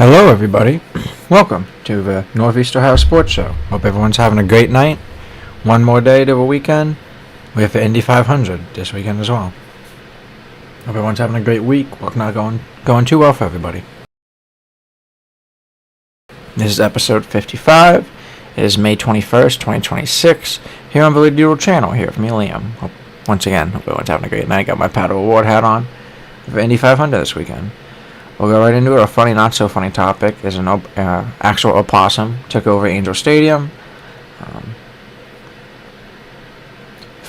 Hello, everybody. Welcome to the Northeast Ohio Sports Show. Hope everyone's having a great night. One more day to the weekend. We have the Indy 500 this weekend as well. Hope everyone's having a great week. Work not going too well for everybody. This is episode 55. It is May 21st, 2026. Here on the Lead Doodle channel. Here from me, Liam. Hope everyone's having a great night. Got my Paddle Award hat on for the Indy 500 this weekend. We'll go right into it. A funny, not so funny topic is an actual opossum took over Angel Stadium.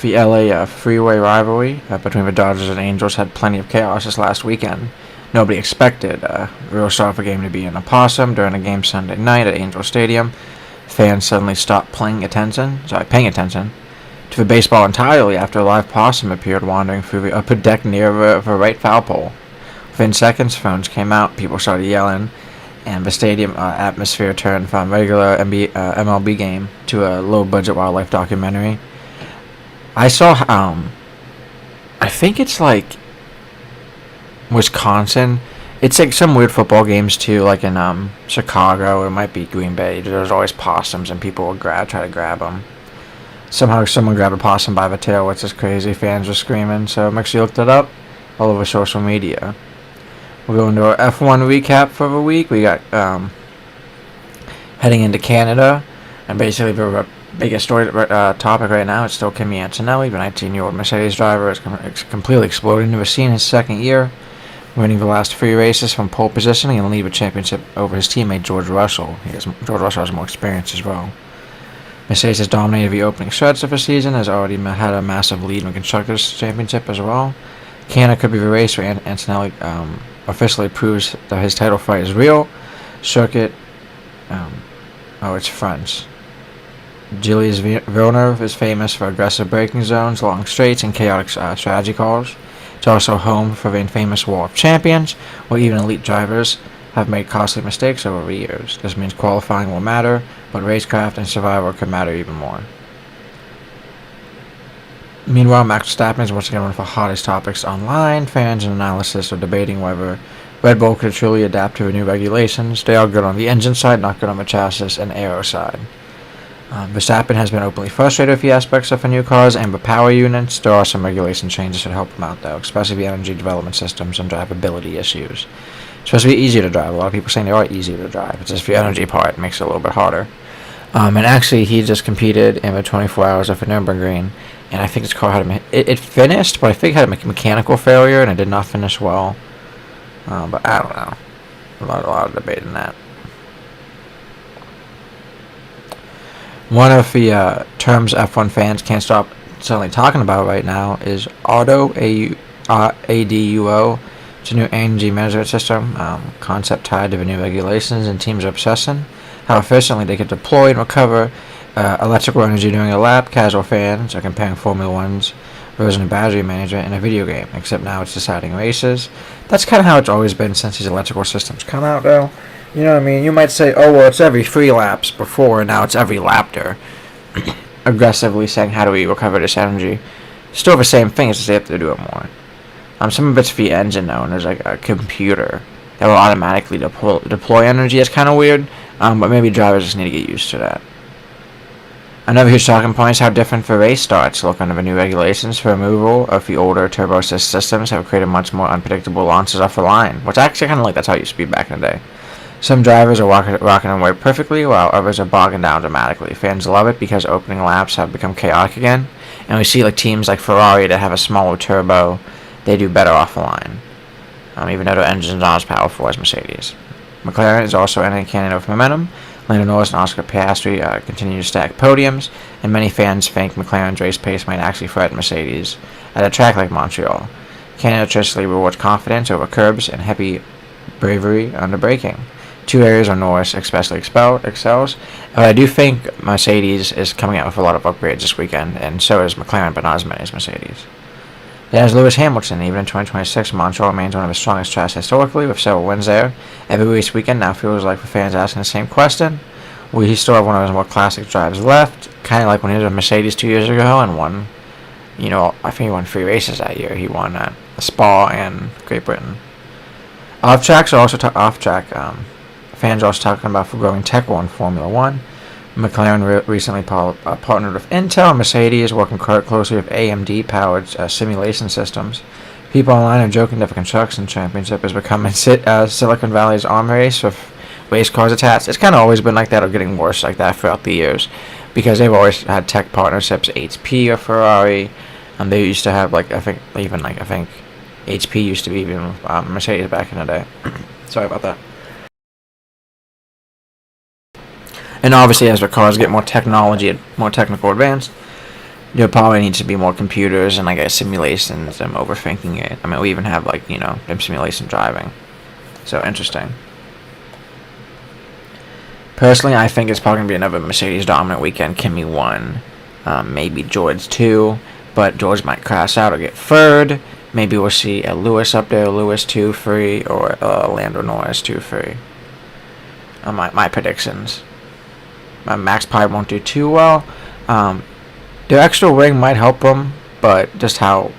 The LA freeway rivalry between the Dodgers and Angels had plenty of chaos this last weekend. Nobody expected a real start of a game to be an opossum during a game Sunday night at Angel Stadium. Fans suddenly stopped paying attention to the baseball entirely after a live possum appeared wandering through the upper deck near the right foul pole. Within seconds, phones came out, people started yelling, and the stadium atmosphere turned from a regular MLB game to a low-budget wildlife documentary. I saw, I think it's like Wisconsin. It's like some weird football games too, like in Chicago, or it might be Green Bay. There's always possums, and people will try to grab them. Somehow someone grabbed a possum by the tail, which is crazy. Fans were screaming, so make sure you looked it up all over social media. We'll go into our F1 recap for the week. We got heading into Canada, and basically the biggest topic right now is still Kimi Antonelli, the 19-year-old Mercedes driver, is completely exploding into the scene in his second year, winning the last 3 races from pole positioning and lead the championship over his teammate George Russell. George Russell has more experience as well. Mercedes has dominated the opening stretch of the season, has already had a massive lead in the Constructors' Championship as well. Canada could be the race where Antonelli officially proves that his title fight is real. Circuit, it's French. Gilles Villeneuve is famous for aggressive braking zones, long straights, and chaotic strategy calls. It's also home for the infamous Wall of Champions, where even elite drivers have made costly mistakes over the years. This means qualifying will matter, but racecraft and survival could matter even more. Meanwhile, Max Verstappen is once again one of the hottest topics online. Fans and analysts are debating whether Red Bull could truly adapt to the new regulations. They are good on the engine side, not good on the chassis and aero side. Verstappen has been openly frustrated with the aspects of the new cars and the power units. There are some regulation changes that help them out, though, especially the energy development systems and drivability issues. It's supposed to be easier to drive. A lot of people saying they are easier to drive. It's just the energy part makes it a little bit harder. And actually, he just competed in the 24 hours of the Nürburgring, and I think his car had it finished, but I think it had a mechanical failure, and it did not finish well. But I don't know. A lot of debate in that. One of the terms F1 fans can't stop suddenly talking about right now is AUDO, ADUO. It's a new energy management system, concept tied to the new regulations, and teams are obsessing how efficiently they can deploy and recover electrical energy during a lap. Casual fans are comparing Formula One's version of battery management in a video game, except now it's deciding races. That's kind of how it's always been since these electrical systems come out, though. You know what I mean? You might say, oh, well, it's every 3 laps before, and now it's every lap there. Aggressively saying, how do we recover this energy? Still the same thing, it's just they have to do it more. Some of it's the engine, though, and there's like a computer that will automatically deploy energy. It's kind of weird, but maybe drivers just need to get used to that. Another huge talking point is how different the race starts look under the new regulations. The removal of the older turbo assist systems have created much more unpredictable launches off the line, which I actually kind of like. That's how it used to be back in the day. Some drivers are rocking away perfectly, while others are bogging down dramatically. Fans love it because opening laps have become chaotic again, and we see like teams like Ferrari that have a smaller turbo, they do better off the line, even though their engines aren't as powerful as Mercedes. McLaren is also entering Canada with momentum. Lando Norris and Oscar Piastri continue to stack podiums, and many fans think McLaren's race pace might actually threaten Mercedes at a track like Montreal. Canada traditionally rewards confidence over curbs and heavy bravery under braking. 2 areas where Norris especially excels. But I do think Mercedes is coming out with a lot of upgrades this weekend, and so is McLaren, but not as many as Mercedes. There's Lewis Hamilton. Even in 2026, Montreal remains one of the strongest tracks historically, with several wins there. Every race weekend now feels like the fans asking the same question. Will he still have one of his more classic drives left? Kind of like when he was with Mercedes 2 years ago and won, I think he won 3 races that year. He won Spa and Great Britain. Off-track fans are also talking about for growing tech in Formula One. McLaren recently partnered with Intel and Mercedes, working closely with AMD-powered simulation systems. People online are joking that the construction championship is becoming Silicon Valley's arm race with race cars attached. It's kind of always been like that, or getting worse like that throughout the years, because they've always had tech partnerships. HP or Ferrari, and they used to have I think HP used to be even Mercedes back in the day. Sorry about that. And obviously, as the cars get more technical advanced, there probably needs to be more computers and simulations and overthinking it. I mean, we even have them simulation driving. So interesting. Personally, I think it's probably going to be another Mercedes dominant weekend. Kimi 1, maybe George 2, but George might crash out or get third. Maybe we'll see a Lewis up there, Lewis 2-3, or Lando Norris 2-3. My predictions. Max probably won't do too well. Their extra wing might help him, but just how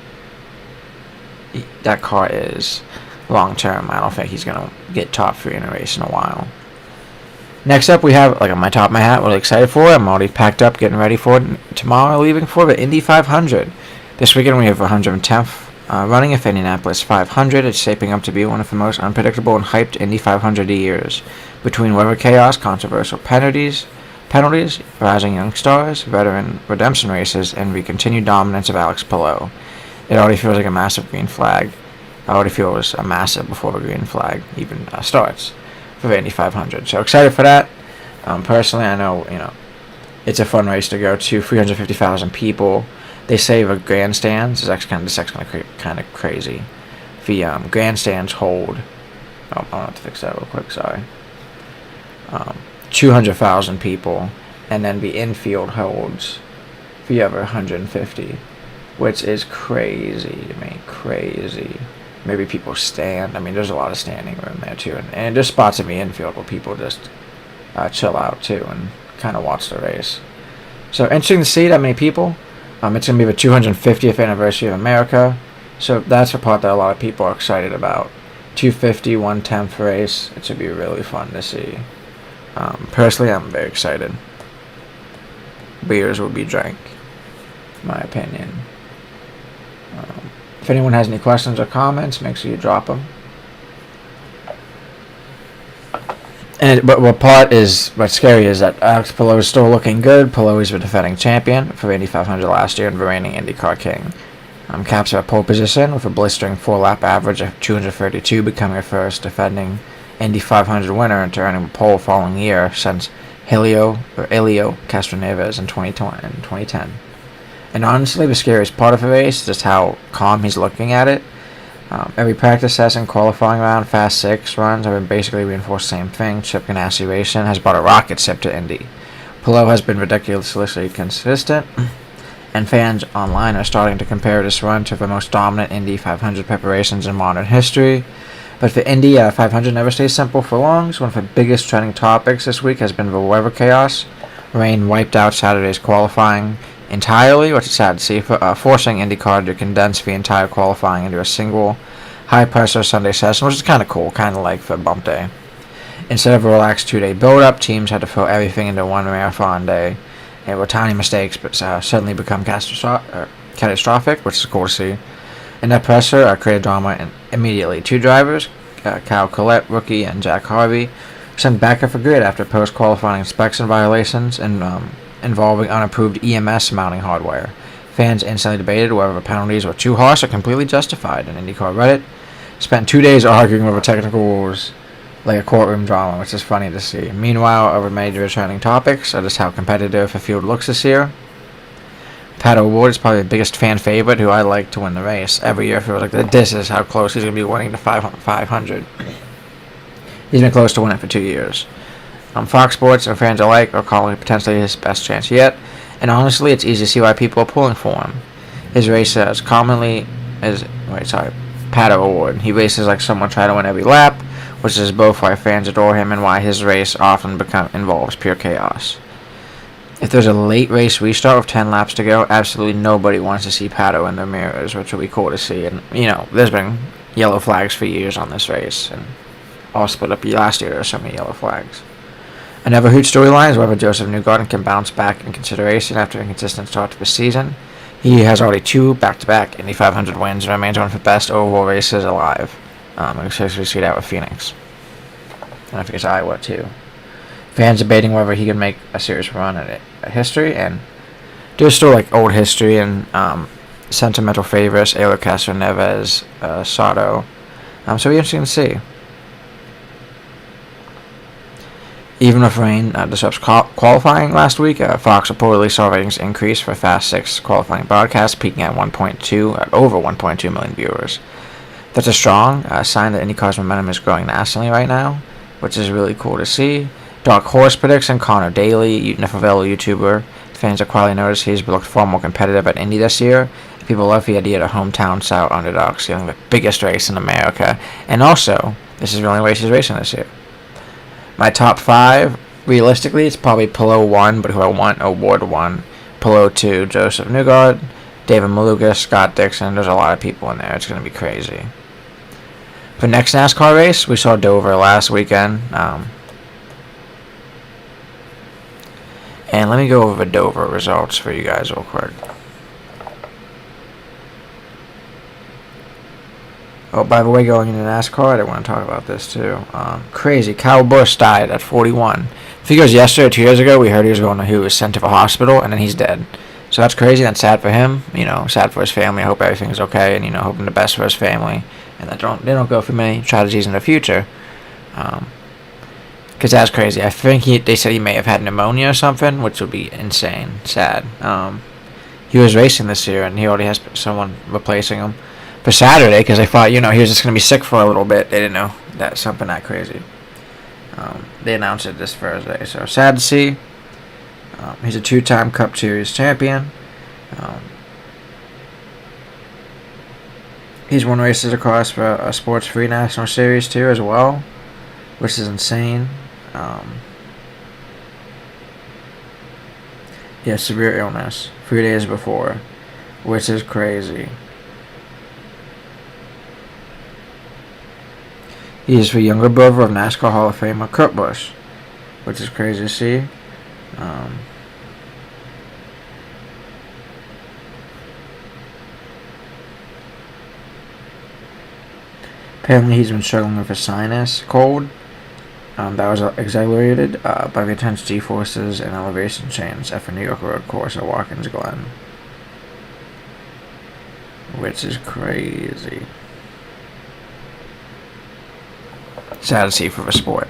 that car is long term, I don't think he's going to get top 3 in a race in a while. Next up, we have, on my top of my hat, really excited for it. I'm already packed up, getting ready for it. Tomorrow, leaving for the Indy 500. This weekend, we have 110th running of Indianapolis 500. It's shaping up to be one of the most unpredictable and hyped Indy 500 years. Between weather chaos, controversial penalties, rising young stars, veteran redemption races, and the continued dominance of Alex Palou. It already feels like a massive green flag. I already feel it was a massive before the green flag even starts for the Indy 500. So excited for that. Personally, I know, it's a fun race to go to. 350,000 people. They say the grandstands is actually kind of crazy. The grandstands hold. Oh, I'll have to fix that real quick. Sorry. 200,000 people, and then the infield holds the other 150, which is crazy to me. Crazy. Maybe people stand. I mean, there's a lot of standing room there too, and there's spots in the infield where people just chill out too and kind of watch the race. So interesting to see that many people. It's going to be the 250th anniversary of America, so that's the part that a lot of people are excited about. 250, 110th race. It should be really fun to see. Personally, I'm very excited. Beers will be drank, in my opinion. If anyone has any questions or comments, make sure you drop them. But what's scary is that Alex Palou is still looking good. Palou is the defending champion for Indy 500 last year and the reigning IndyCar king. Caps at pole position with a blistering 4-lap average of 232, becoming the first defending Indy 500 winner and earning a pole following year since Helio Castroneves in 2010. And honestly, the scariest part of the race is just how calm he's looking at it. Every practice session, qualifying round, Fast 6 runs have been basically reinforced the same thing. Chip Ganassi Racing has brought a rocket ship to Indy. Palou has been ridiculously consistent, and fans online are starting to compare this run to the most dominant Indy 500 preparations in modern history. But the Indy 500 never stays simple for long, so one of the biggest trending topics this week has been the weather chaos. Rain wiped out Saturday's qualifying entirely, which is sad to see, forcing IndyCar to condense the entire qualifying into a single high-pressure Sunday session, which is kind of cool, kind of like for bump day. Instead of a relaxed 2-day build-up, teams had to throw everything into one marathon day. It were tiny mistakes, but suddenly become catastrophic, which is cool to see. And that pressure created drama immediately. 2 drivers, Kyle Collette, rookie, and Jack Harvey, sent back off the grid after post-qualifying inspection violations and involving unapproved EMS mounting hardware. Fans instantly debated whether the penalties were too harsh or completely justified, and IndyCar Reddit spent 2 days arguing over technical rules like a courtroom drama, which is funny to see. Meanwhile, other major trending topics are just how competitive the field looks this year. Pato O'Ward is probably the biggest fan favorite who I like to win the race. Every year I feel like this is how close he's going to be winning the 500. He's been close to winning for 2 years. Fox Sports and fans alike are calling it potentially his best chance yet, and honestly, it's easy to see why people are pulling for him. His race Pato O'Ward. He races like someone trying to win every lap, which is both why fans adore him and why his race often involves pure chaos. If there's a late race restart with 10 laps to go, absolutely nobody wants to see Pato in the mirrors, which will be cool to see. And, there's been yellow flags for years on this race, and all split up last year. There were so many yellow flags. Another huge storyline is whether Joseph Newgarden can bounce back in consideration after an inconsistent start to the season. He has already 2 back-to-back Indy 500 wins and remains one of the best overall races alive. Especially see that with Phoenix. And I think it's Iowa, too. Fans debating whether he can make a serious run at history, and there's still like old history and sentimental favorites, Eloy Castro Neves, Sato. So it'll be interesting to see. Even with rain disrupts qualifying last week, Fox reportedly saw ratings increase for Fast 6 qualifying broadcasts, peaking at over 1.2 million viewers. That's a strong sign that IndyCar's momentum is growing nationally right now, which is really cool to see. Dark Horse prediction, Connor Daly, NFL YouTuber. Fans have quietly noticed he's looked far more competitive at Indy this year. People love the idea of hometown style underdogs getting the biggest race in America. And also, this is the only race he's racing this year. My top 5, realistically, it's probably Pillow 1, but who I want, Award 1. Pillow 2, Joseph Newgarden, David Malukas, Scott Dixon. There's a lot of people in there. It's going to be crazy. For next NASCAR race, we saw Dover last weekend. And let me go over the Dover results for you guys real quick. Oh, by the way, going into NASCAR, I want to talk about this too. Crazy. Kyle Busch died at 41. If he goes yesterday or 2 years ago, we heard he was sent to the hospital, and then he's dead. So that's crazy. That's sad for him. Sad for his family. I hope everything's okay, and hoping the best for his family, and that they don't go through many tragedies in the future. Because that's crazy. I think they said he may have had pneumonia or something, which would be insane. Sad. He was racing this year, and he already has someone replacing him for Saturday, because they thought, he was just going to be sick for a little bit. They didn't know that something that crazy. They announced it this Thursday, so sad to see. He's a 2-time Cup Series champion. He's won races across for a Sports 3 National Series, too, as well, which is insane. He has severe illness 3 days before, which is crazy. He is the younger brother of NASCAR Hall of Famer Kurt Busch, which is crazy to see. Apparently he's been struggling with a sinus cold that was exaggerated by the intense G-forces and elevation change at the New York road course at Watkins Glen, which is crazy. Sad to see for the sport.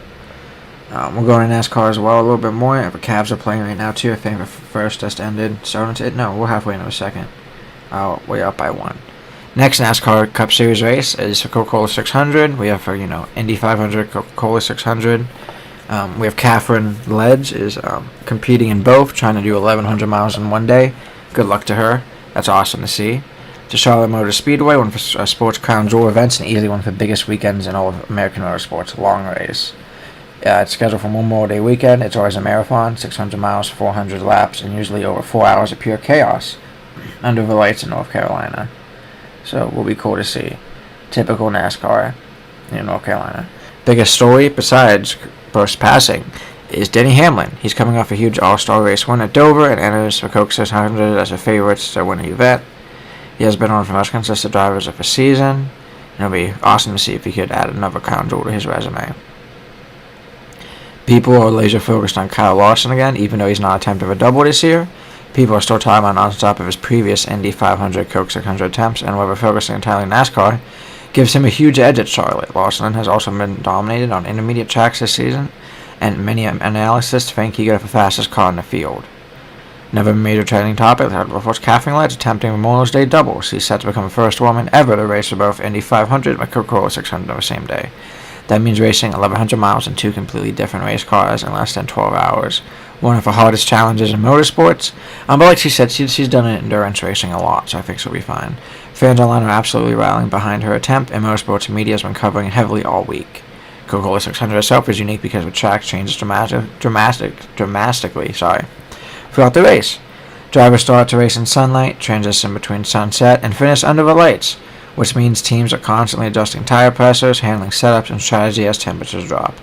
We're going to NASCAR as well a little bit more. The Cavs are playing right now too. I think the first just ended. We're halfway into the second. We're up by 1. Next NASCAR Cup Series race is for Coca-Cola 600. We have for Indy 500, Coca-Cola 600. We have Catherine Ledge is competing in both, trying to do 1,100 miles in one day. Good luck to her. That's awesome to see. To Charlotte Motor Speedway, one of the sports crown jewel events, and easily one of the biggest weekends in all of American motorsports. Long race. It's scheduled for Memorial Day weekend. It's always a marathon, 600 miles, 400 laps, and usually over 4 hours of pure chaos under the lights in North Carolina. So it will be cool to see. Typical NASCAR in North Carolina. Biggest story besides Busch passing is Denny Hamlin. He's coming off a huge All-Star race win at Dover and enters the Coke 600 as a favorite to win the event. He has been one of the most consistent drivers of the season. It'll be awesome to see if he could add another crown jewel to his resume. People are laser focused on Kyle Larson again, even though he's not attempting a double this year. People are still talking about non-stop of his previous Indy 500 Coke 600 attempts, and whether focusing entirely on NASCAR gives him a huge edge at Charlotte. Larson has also been dominated on intermediate tracks this season, and many analysts think he could have the fastest car in the field. Another major trending topic was Catherine Ledge attempting Memorial Day doubles. She's set to become the first woman ever to race for both Indy 500 and Coca-Cola 600 on the same day. That means racing 1,100 miles in 2 completely different race cars in less than 12 hours. One of the hardest challenges in motorsports. But like she said, she's done endurance racing a lot, so I think she'll be fine. Fans online are absolutely rallying behind her attempt, and motorsports media has been covering it heavily all week. Coca-Cola 600 itself is unique because the track changes dramatically throughout the race. Drivers start to race in sunlight, transition between sunset, and finish under the lights. which means teams are constantly adjusting tire pressures, handling setups, and strategy as temperatures drop.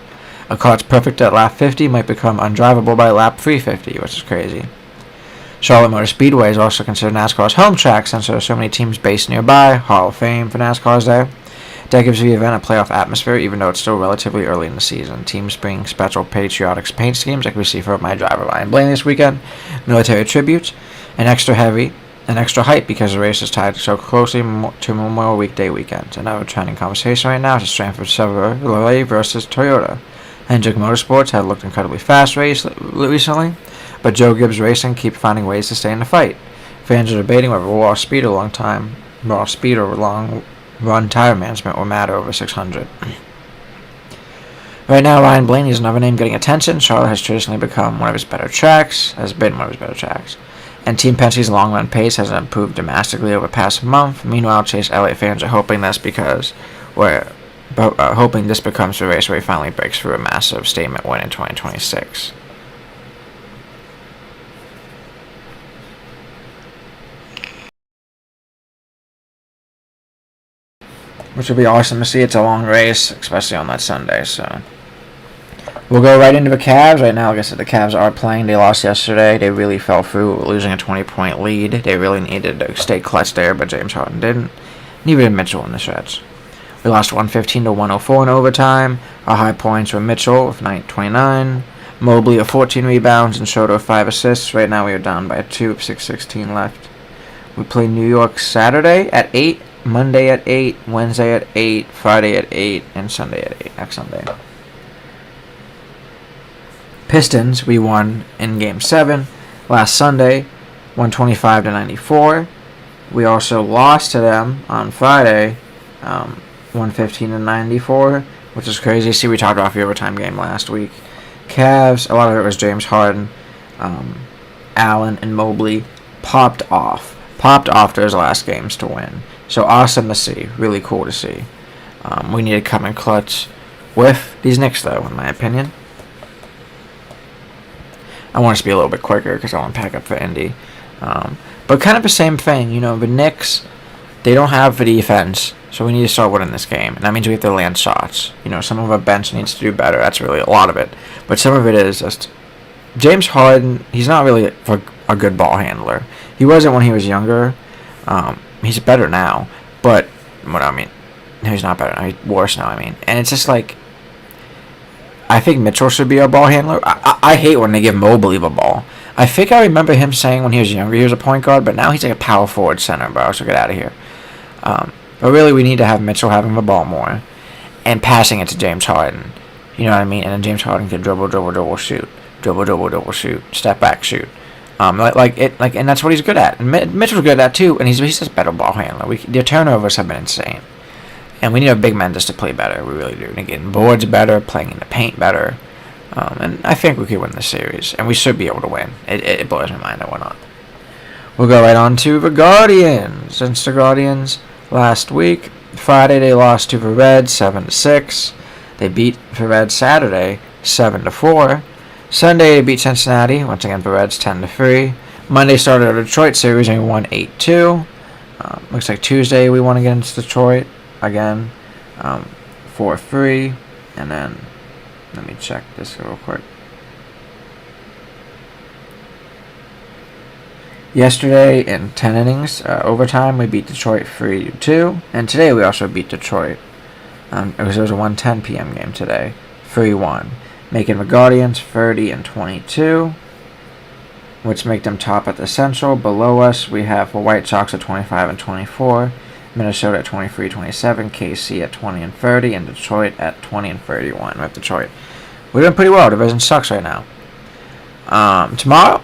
A car that's perfect at lap 50 might become undrivable by lap 350, which is crazy. Charlotte Motor Speedway is also considered NASCAR's home track since there are so many teams based nearby. Hall of Fame for NASCAR is there. That gives the event a playoff atmosphere, even though it's still relatively early in the season. Teams bring special patriotic paint schemes like we see for my driver Ryan Blaney this weekend, military tributes, and extra hype because the race is tied so closely to Memorial Weekday weekends. Another trending conversation right now is the strength of Chevrolet versus Toyota. Hendrick Motorsports had looked incredibly fast recently, but Joe Gibbs Racing keeps finding ways to stay in the fight. Fans are debating whether raw speed or long run tire management will matter over 600. Right now, Ryan Blaney is another name getting attention. Charlotte has traditionally been one of his better tracks, and Team Penske's long run pace has improved dramatically over the past month. Meanwhile, Chase Elliott fans are hoping this becomes the race where he finally breaks through a massive statement win in 2026. Which will be awesome to see. It's a long race, especially on that Sunday. So we'll go right into the Cavs. Right now, like I said, the Cavs are playing. They lost yesterday. They really fell through, losing a 20-point lead. They really needed to stay clutch there, but James Harden didn't. Neither did Mitchell in the stretch. We lost 115 to 104 in overtime. Our high points were Mitchell with 29, Mobley with 14 rebounds, and Schroeder with 5 assists. Right now, we are down by 2 with 6:16 left. We play New York Saturday at 8. Monday at 8, Wednesday at 8, Friday at 8, and Sunday at 8. Next Sunday. Pistons, we won in Game 7 last Sunday, 125 to 94. We also lost to them on Friday, 115 to 94, which is crazy. See, we talked about the overtime game last week. Cavs, a lot of it was James Harden, Allen, and Mobley popped off those last games to win. So awesome to see. Really cool to see. We need to come in clutch with these Knicks, though, in my opinion. I want us to be a little bit quicker because I want to pack up for Indy. But kind of the same thing. The Knicks, they don't have the defense, so we need to start winning this game. And that means we have to land shots. Some of our bench needs to do better. That's really a lot of it. But some of it is just James Harden, he's not really a good ball handler. He wasn't when he was younger. He's better now, but he's not better now. He's worse now. And it's just like I think Mitchell should be our ball handler. I hate when they give Mobley the ball. I think I remember him saying when he was younger he was a point guard, but now he's like a power forward center, bro. So get out of here. But really, we need to have Mitchell having the ball more and passing it to James Harden. You know what I mean? And then James Harden can dribble, shoot, step back, shoot. And that's what he's good at. And Mitchell's good at that too, and he's just a better ball handler. The turnovers have been insane, and we need our big men just to play better. We really do. And getting boards better, playing in the paint better, and I think we could win the series, and we should be able to win. It blows my mind that we're not. We'll go right on to the Guardians. Since the Guardians last week, Friday they lost to the Reds 7-6. They beat the Reds Saturday 7-4. Sunday, they beat Cincinnati, once again for Reds, 10-3. Monday started our Detroit series and we won 8-2. Looks like Tuesday we won against Detroit, again, 4-3. And then, let me check this real quick. Yesterday, in 10 innings, overtime, we beat Detroit 3-2. And today, we also beat Detroit. It was a 1:10 p.m. game today, 3-1. Making the Guardians 30-22, which make them top at the Central. Below us, we have the White Sox at 25-24, Minnesota at 23-27, KC at 20-30, and Detroit at 20-31. With Detroit, we're doing pretty well. Division sucks right now. Tomorrow,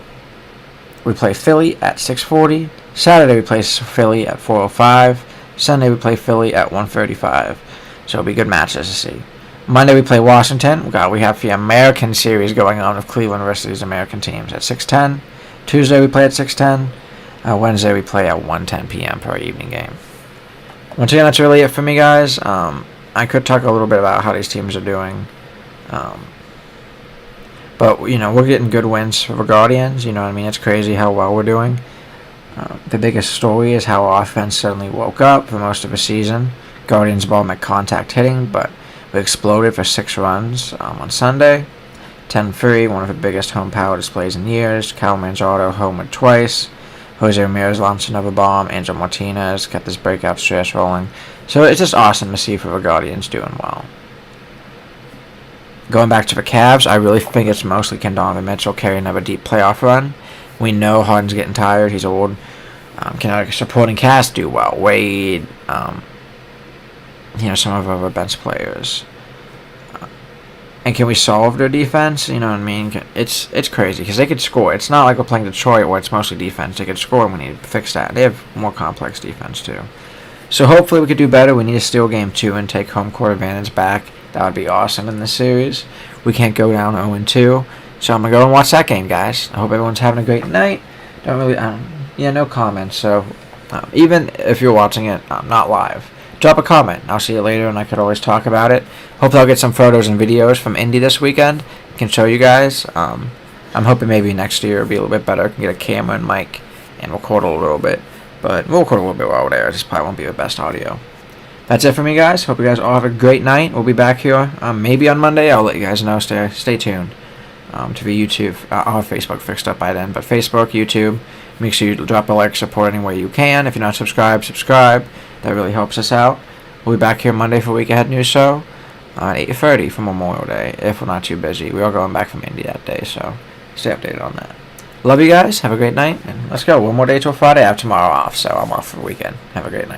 we play Philly at 6:40. Saturday, we play Philly at 4:05. Sunday, we play Philly at 1:35. So it'll be good matches to see. Monday we play Washington. We have the American series going on with Cleveland versus these American teams at 6:10. Tuesday we play at 6:10. Wednesday we play at 1:10 p.m. for our evening game. Once again, that's really it for me, guys. I could talk a little bit about how these teams are doing. But, we're getting good wins for the Guardians. It's crazy how well we're doing. The biggest story is how our offense suddenly woke up for most of the season. Guardians ball met contact hitting, but we exploded for 6 runs on Sunday. 10-3, one of the biggest home power displays in years. Cal Manzardo homered twice. Jose Ramirez launched another bomb. Angel Martinez kept his breakout stress rolling. So it's just awesome to see for the Guardians doing well. Going back to the Cavs, I really think it's mostly can Donovan Mitchell carry another deep playoff run. We know Harden's getting tired. He's old. Can our supporting cast do well? Wade, some of our bench players. And can we solve their defense? You know what I mean? It's crazy because they could score. It's not like we're playing Detroit where it's mostly defense. They could score, and we need to fix that. They have more complex defense too. So hopefully we could do better. We need to steal game 2 and take home court advantage back. That would be awesome in this series. We can't go down 0-2. So I'm going to go and watch that game, guys. I hope everyone's having a great night. No comments. So even if you're watching it not live, drop a comment. I'll see you later, and I could always talk about it. Hopefully I'll get some photos and videos from Indy this weekend. Can show you guys. I'm hoping maybe next year it'll be a little bit better. I can get a camera and mic and record a little bit. But we'll record a little bit while we're there. It just probably won't be the best audio. That's it for me, guys. Hope you guys all have a great night. We'll be back here maybe on Monday. I'll let you guys know. Stay tuned to the YouTube. I'll have Facebook fixed up by then. But Facebook, YouTube, make sure you drop a like, support any way you can. If you're not subscribed, subscribe. That really helps us out. We'll be back here Monday for Week Ahead News Show at 8:30 for Memorial Day, if we're not too busy. We are going back from Indy that day, so stay updated on that. Love you guys. Have a great night, and let's go. One more day till Friday. I have tomorrow off, so I'm off for the weekend. Have a great night.